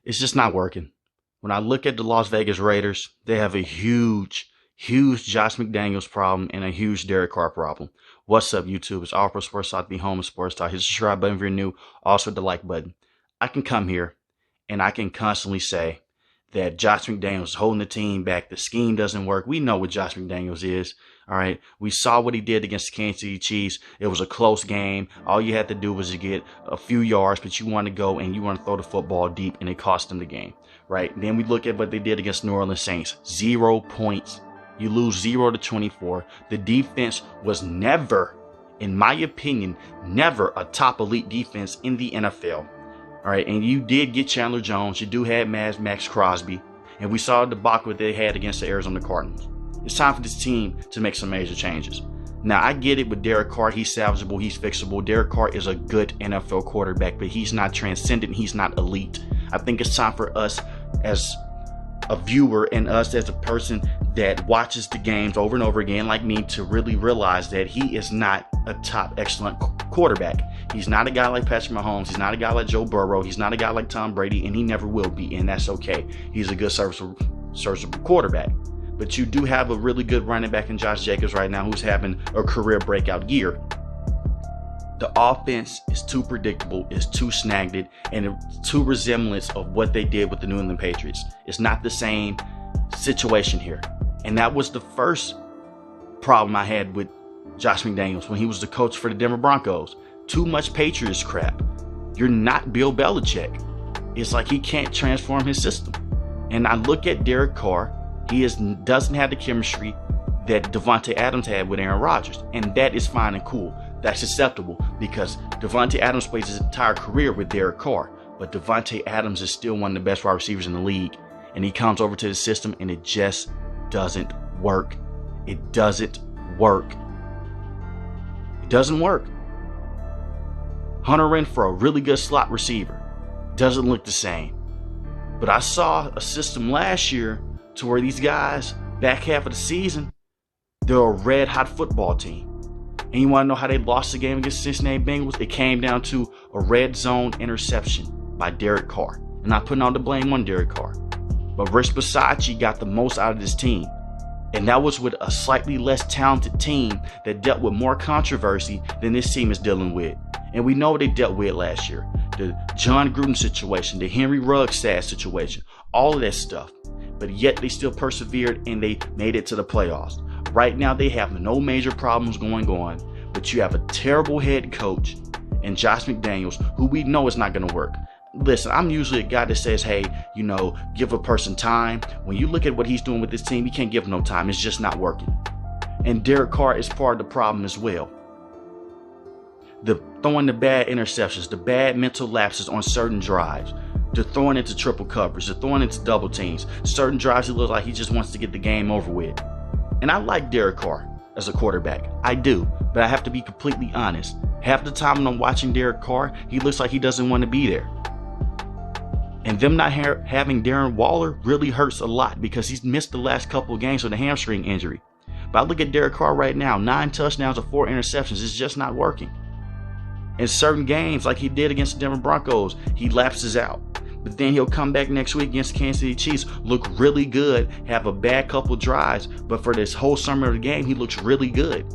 It's just not working. When I look at the Las Vegas Raiders, they have a huge Josh McDaniels problem and a huge Derek Carr problem. What's up, YouTube? It's All Pro Sports Talk, the home of sports talk. Hit the subscribe button if you're new. Also the like button. I can come here and I can constantly say that Josh McDaniels is holding the team back. The scheme doesn't work. We know what Josh McDaniels is. All right. We saw what he did against the Kansas City Chiefs. It was a close game. All you had to do was to get a few yards, but you want to go and you want to throw the football deep, and it cost them the game. Right. Then we look at what they did against New Orleans Saints. 0 points. You lose 0-24. The defense was never, in my opinion, never a top elite defense in the NFL. All right, and you did get Chandler Jones. You do have Max Crosby. And we saw the debacle they had against the Arizona Cardinals. It's time for this team to make some major changes. Now, I get it with Derek Carr. He's salvageable. He's fixable. Derek Carr is a good NFL quarterback, but he's not transcendent. He's not elite. I think it's time for us as a viewer and us as a person that watches the games over and over again like me to really realize that he is not a top excellent quarterback. He's not a guy like Patrick Mahomes. He's not a guy like Joe Burrow. He's not a guy like Tom Brady, and he never will be, and that's okay. He's a good serviceable quarterback. But you do have a really good running back in Josh Jacobs right now who's having a career breakout year. The offense is too predictable, it's too snagged, and it's too resemblance of what they did with the New England Patriots. It's not the same situation here. And that was the first problem I had with Josh McDaniels when he was the coach for the Denver Broncos. Too much Patriots crap. You're not Bill Belichick. It's like he can't transform his system. And I look at Derek Carr. He doesn't have the chemistry that Davante Adams had with Aaron Rodgers. And that is fine and cool. That's acceptable because Davante Adams plays his entire career with Derek Carr. But Davante Adams is still one of the best wide receivers in the league. And he comes over to the system and it just doesn't work. It doesn't work. It doesn't work. Hunter Renfrow, really good slot receiver. Doesn't look the same. But I saw a system last year to where these guys, back half of the season, they're a red hot football team. And you want to know how they lost the game against Cincinnati Bengals? It came down to a red zone interception by Derek Carr. And not putting all the blame on Derek Carr. But Rich Bisaccia got the most out of this team. And that was with a slightly less talented team that dealt with more controversy than this team is dealing with. And we know what they dealt with last year. The John Gruden situation, the Henry Ruggs situation, all of that stuff. But yet they still persevered and they made it to the playoffs. Right now they have no major problems going on, but you have a terrible head coach and Josh McDaniels, who we know is not going to work. Listen, I'm usually a guy that says, hey, give a person time. When you look at what he's doing with this team, you can't give him no time. It's just not working. And Derek Carr is part of the problem as well. The throwing the bad interceptions, the bad mental lapses on certain drives, the throwing into triple coverage, the throwing into double teams. Certain drives, it looks like he just wants to get the game over with. And I like Derek Carr as a quarterback. I do. But I have to be completely honest. Half the time when I'm watching Derek Carr, he looks like he doesn't want to be there. And them not having Darren Waller really hurts a lot because he's missed the last couple of games with a hamstring injury. But I look at Derek Carr right now, 9 touchdowns and 4 interceptions. It's just not working. In certain games, like he did against the Denver Broncos, he lapses out. But then he'll come back next week against the Kansas City Chiefs, look really good, have a bad couple drives, but for this whole summer of the game, he looks really good.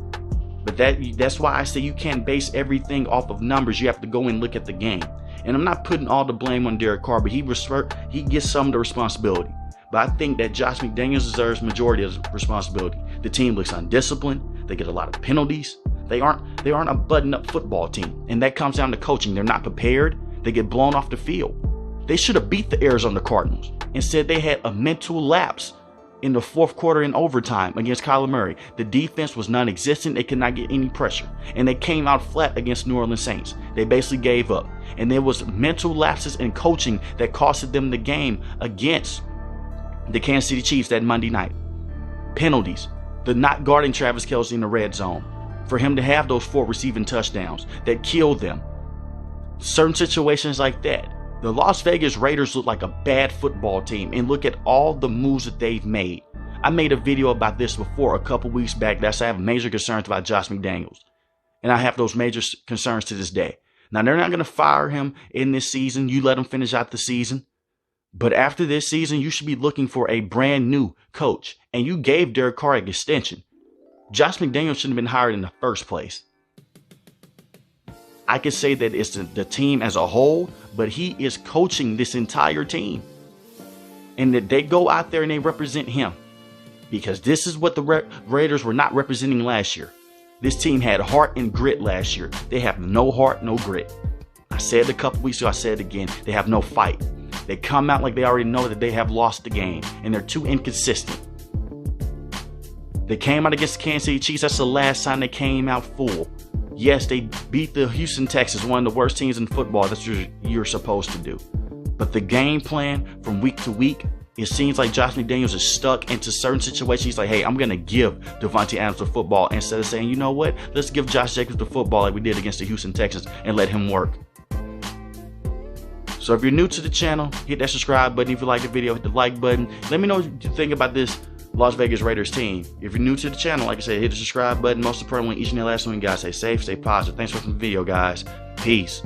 But that's why I say you can't base everything off of numbers. You have to go and look at the game. And I'm not putting all the blame on Derek Carr, but he gets some of the responsibility. But I think that Josh McDaniels deserves majority of the responsibility. The team looks undisciplined. They get a lot of penalties. They aren't a button-up football team. And that comes down to coaching. They're not prepared. They get blown off the field. They should have beat the Arizona Cardinals. Instead, they had a mental lapse in the fourth quarter in overtime against Kyler Murray. The defense was non-existent. They could not get any pressure. And they came out flat against New Orleans Saints. They basically gave up. And there was mental lapses in coaching that costed them the game against the Kansas City Chiefs that Monday night. Penalties. The not guarding Travis Kelce in the red zone. For him to have those 4 receiving touchdowns that killed them. Certain situations like that. The Las Vegas Raiders look like a bad football team, and look at all the moves that they've made. I made a video about this before a couple weeks back. That's I have major concerns about Josh McDaniels. And I have those major concerns to this day. Now, they're not going to fire him in this season. You let him finish out the season. But after this season, you should be looking for a brand new coach. And you gave Derek Carr an extension. Josh McDaniels shouldn't have been hired in the first place. I could say that it's the team as a whole, but he is coaching this entire team. And that they go out there and they represent him. Because this is what the Raiders were not representing last year. This team had heart and grit last year. They have no heart, no grit. I said it a couple weeks ago, I said it again. They have no fight. They come out like they already know that they have lost the game. And they're too inconsistent. They came out against the Kansas City Chiefs. That's the last time they came out full. Yes, they beat the Houston Texans, one of the worst teams in football. That's what you're supposed to do. But the game plan from week to week, it seems like Josh McDaniels is stuck into certain situations. He's like, hey, I'm going to give Devontae Adams the football instead of saying, you know what? Let's give Josh Jacobs the football like we did against the Houston Texans and let him work. So if you're new to the channel, hit that subscribe button. If you like the video, hit the like button. Let me know what you think about this Las Vegas Raiders team. If you're new to the channel, like I said, hit the subscribe button. Most importantly, each and every last one, you guys stay safe, stay positive. Thanks for watching the video, guys. Peace.